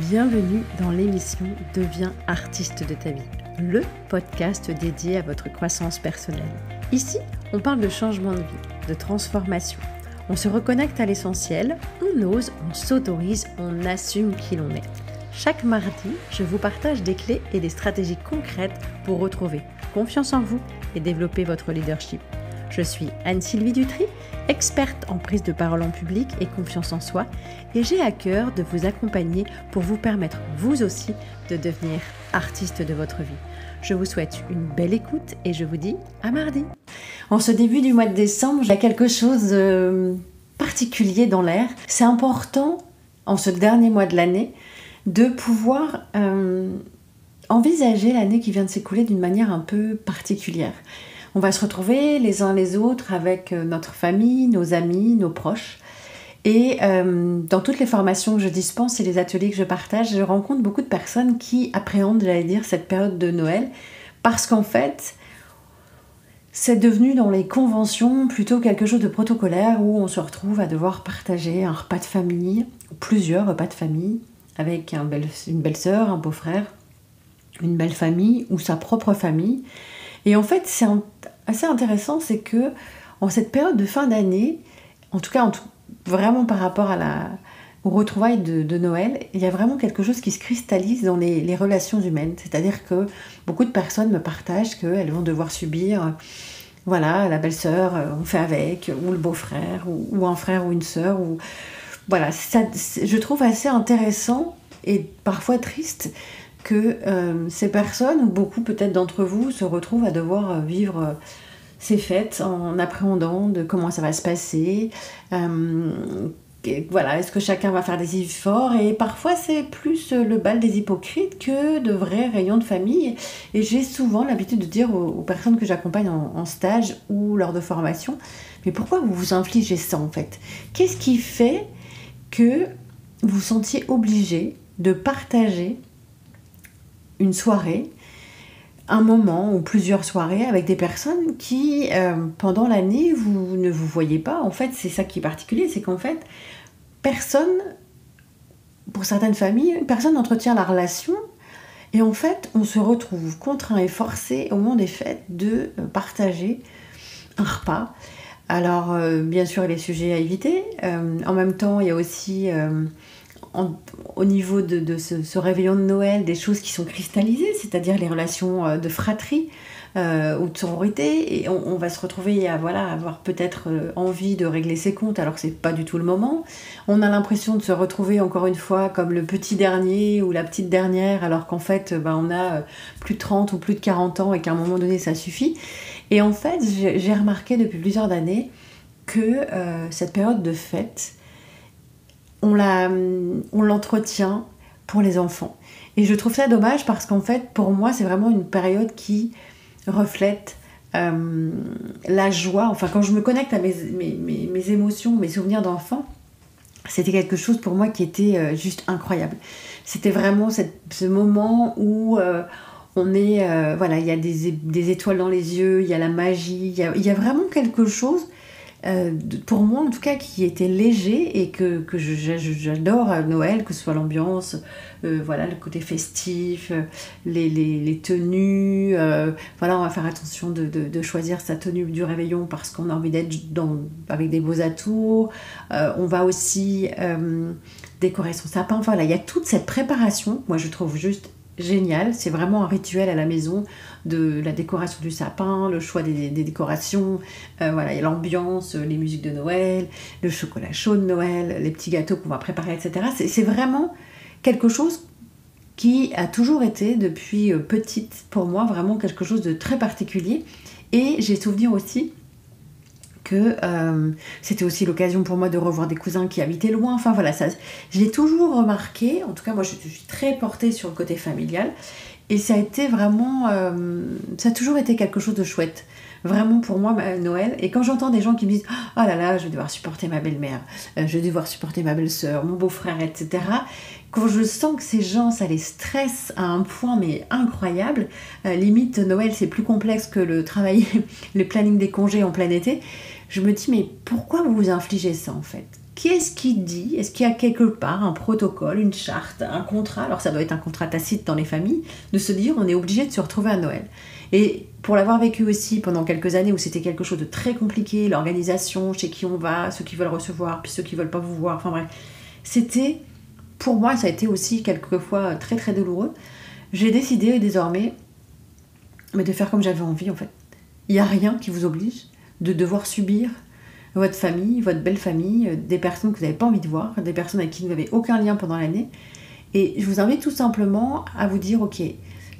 Bienvenue dans l'émission Deviens artiste de ta vie, le podcast dédié à votre croissance personnelle. Ici, on parle de changement de vie, de transformation. On se reconnecte à l'essentiel, on ose, on s'autorise, on assume qui l'on est. Chaque mardi, je vous partage des clés et des stratégies concrètes pour retrouver confiance en vous et développer votre leadership. Je suis Anne-Sylvie Dutry, experte en prise de parole en public et confiance en soi, et j'ai à cœur de vous accompagner pour vous permettre, vous aussi, de devenir artiste de votre vie. Je vous souhaite une belle écoute et je vous dis à mardi. En ce début du mois de décembre, il y a quelque chose de particulier dans l'air. C'est important, en ce dernier mois de l'année, de pouvoir envisager l'année qui vient de s'écouler d'une manière un peu particulière. On va se retrouver les uns les autres avec notre famille, nos amis, nos proches. Et dans toutes les formations que je dispense et les ateliers que je partage, je rencontre beaucoup de personnes qui appréhendent, cette période de Noël. Parce qu'en fait, c'est devenu dans les conventions plutôt quelque chose de protocolaire où on se retrouve à devoir partager un repas de famille, ou plusieurs repas de famille, avec une belle-sœur, un beau-frère, une belle famille ou sa propre famille. Et en fait, c'est assez intéressant, c'est que en cette période de fin d'année, en tout cas vraiment par rapport aux retrouvailles de Noël, il y a vraiment quelque chose qui se cristallise dans les relations humaines. C'est-à-dire que beaucoup de personnes me partagent qu'elles vont devoir subir, la belle-sœur, on fait avec, ou le beau-frère, ou un frère ou une sœur. Voilà, je trouve assez intéressant et parfois triste que ces personnes, ou beaucoup peut-être d'entre vous, se retrouvent à devoir vivre ces fêtes en appréhendant de comment ça va se passer. Est-ce que chacun va faire des efforts? Et parfois, c'est plus le bal des hypocrites que de vrais réunions de famille. Et j'ai souvent l'habitude de dire aux personnes que j'accompagne en stage ou lors de formation, mais pourquoi vous vous infligez ça en fait? Qu'est-ce qui fait que vous vous sentiez obligé de partager une soirée, un moment ou plusieurs soirées avec des personnes qui, pendant l'année, vous ne vous voyez pas. En fait, c'est ça qui est particulier, c'est qu'en fait, pour certaines familles, personne n'entretient la relation. Et en fait, on se retrouve contraint et forcé au moment des fêtes de partager un repas. Alors, bien sûr, il y a les sujets à éviter. En même temps, il y a aussi... au niveau de ce réveillon de Noël, des choses qui sont cristallisées, c'est-à-dire les relations de fratrie ou de sororité, et on va se retrouver à avoir peut-être envie de régler ses comptes alors que c'est pas du tout le moment. On a l'impression de se retrouver encore une fois comme le petit dernier ou la petite dernière alors qu'en fait on a plus de 30 ou plus de 40 ans et qu'à un moment donné ça suffit. Et en fait j'ai remarqué depuis plusieurs années que cette période de fête, on l'entretient pour les enfants. Et je trouve ça dommage parce qu'en fait, pour moi, c'est vraiment une période qui reflète la joie. Enfin, quand je me connecte à mes émotions, mes souvenirs d'enfant, c'était quelque chose pour moi qui était juste incroyable. C'était vraiment ce moment où on est... il y a des étoiles dans les yeux, il y a la magie, il y a vraiment quelque chose... pour moi en tout cas qui était léger et que j'adore à Noël, que ce soit l'ambiance, le côté festif, les tenues, on va faire attention de choisir sa tenue du réveillon parce qu'on a envie d'être avec des beaux atours, on va aussi décorer son sapin, il y a toute cette préparation, moi je trouve juste génial, c'est vraiment un rituel à la maison de la décoration du sapin, le choix des décorations, il y a l'ambiance, les musiques de Noël, le chocolat chaud de Noël, les petits gâteaux qu'on va préparer, etc. C'est vraiment quelque chose qui a toujours été, depuis petite, pour moi, vraiment quelque chose de très particulier. Et j'ai souvenir aussi que c'était aussi l'occasion pour moi de revoir des cousins qui habitaient loin. Je l'ai toujours remarqué. En tout cas, moi, je suis très portée sur le côté familial. Et ça a été vraiment... ça a toujours été quelque chose de chouette. Vraiment, pour moi, Noël. Et quand j'entends des gens qui me disent « Oh là là, je vais devoir supporter ma belle-mère, je vais devoir supporter ma belle-sœur, mon beau-frère, etc. » Quand je sens que ces gens, ça les stresse à un point mais incroyable, limite Noël c'est plus complexe que le travail, le planning des congés en plein été, je me dis mais pourquoi vous vous infligez ça en fait? qu'est-ce qui dit, est-ce qu'il y a quelque part un protocole, une charte, un contrat, alors ça doit être un contrat tacite dans les familles, de se dire on est obligé de se retrouver à Noël. Et pour l'avoir vécu aussi pendant quelques années où c'était quelque chose de très compliqué, l'organisation, chez qui on va, ceux qui veulent recevoir, puis ceux qui veulent pas vous voir, enfin bref, c'était, pour moi ça a été aussi quelquefois très très douloureux. J'ai décidé désormais de faire comme j'avais envie en fait. Il n'y a rien qui vous oblige de devoir subir votre famille, votre belle famille, des personnes que vous n'avez pas envie de voir, des personnes avec qui vous n'avez aucun lien pendant l'année. Et je vous invite tout simplement à vous dire, ok,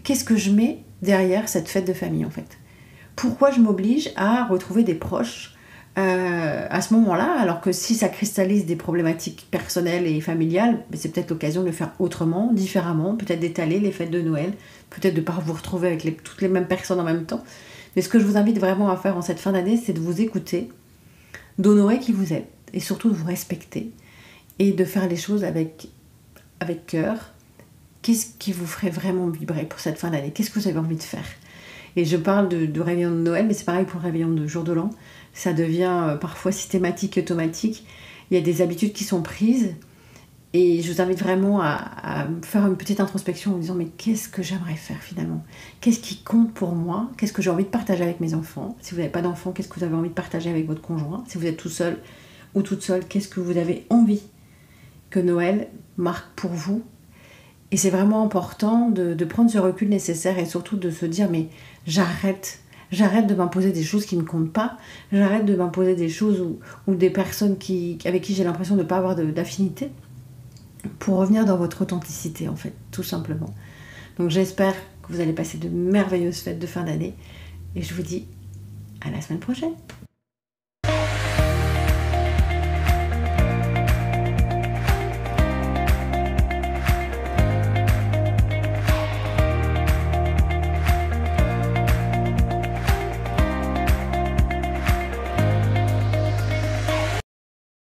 qu'est-ce que je mets derrière cette fête de famille en fait? Pourquoi je m'oblige à retrouver des proches à ce moment-là, alors que si ça cristallise des problématiques personnelles et familiales, c'est peut-être l'occasion de le faire autrement, différemment, peut-être d'étaler les fêtes de Noël, peut-être de ne pas vous retrouver avec toutes les mêmes personnes en même temps. Mais ce que je vous invite vraiment à faire en cette fin d'année, c'est de vous écouter, d'honorer qui vous êtes, et surtout de vous respecter, et de faire les choses avec cœur. Qu'est-ce qui vous ferait vraiment vibrer pour cette fin d'année? Qu'est-ce que vous avez envie de faire? Et je parle de réveillon de Noël, mais c'est pareil pour le réveillon de jour de l'an. Ça devient parfois systématique et automatique. Il y a des habitudes qui sont prises. Et je vous invite vraiment à faire une petite introspection en vous disant mais qu'est-ce que j'aimerais faire finalement? Qu'est-ce qui compte pour moi? Qu'est-ce que j'ai envie de partager avec mes enfants? Si vous n'avez pas d'enfants, qu'est-ce que vous avez envie de partager avec votre conjoint? Si vous êtes tout seul ou toute seule, qu'est-ce que vous avez envie que Noël marque pour vous? Et c'est vraiment important de prendre ce recul nécessaire et surtout de se dire mais j'arrête de m'imposer des choses qui ne comptent pas, j'arrête de m'imposer des choses ou des personnes avec qui j'ai l'impression de ne pas avoir d'affinité, pour revenir dans votre authenticité en fait, tout simplement. Donc j'espère que vous allez passer de merveilleuses fêtes de fin d'année et je vous dis à la semaine prochaine.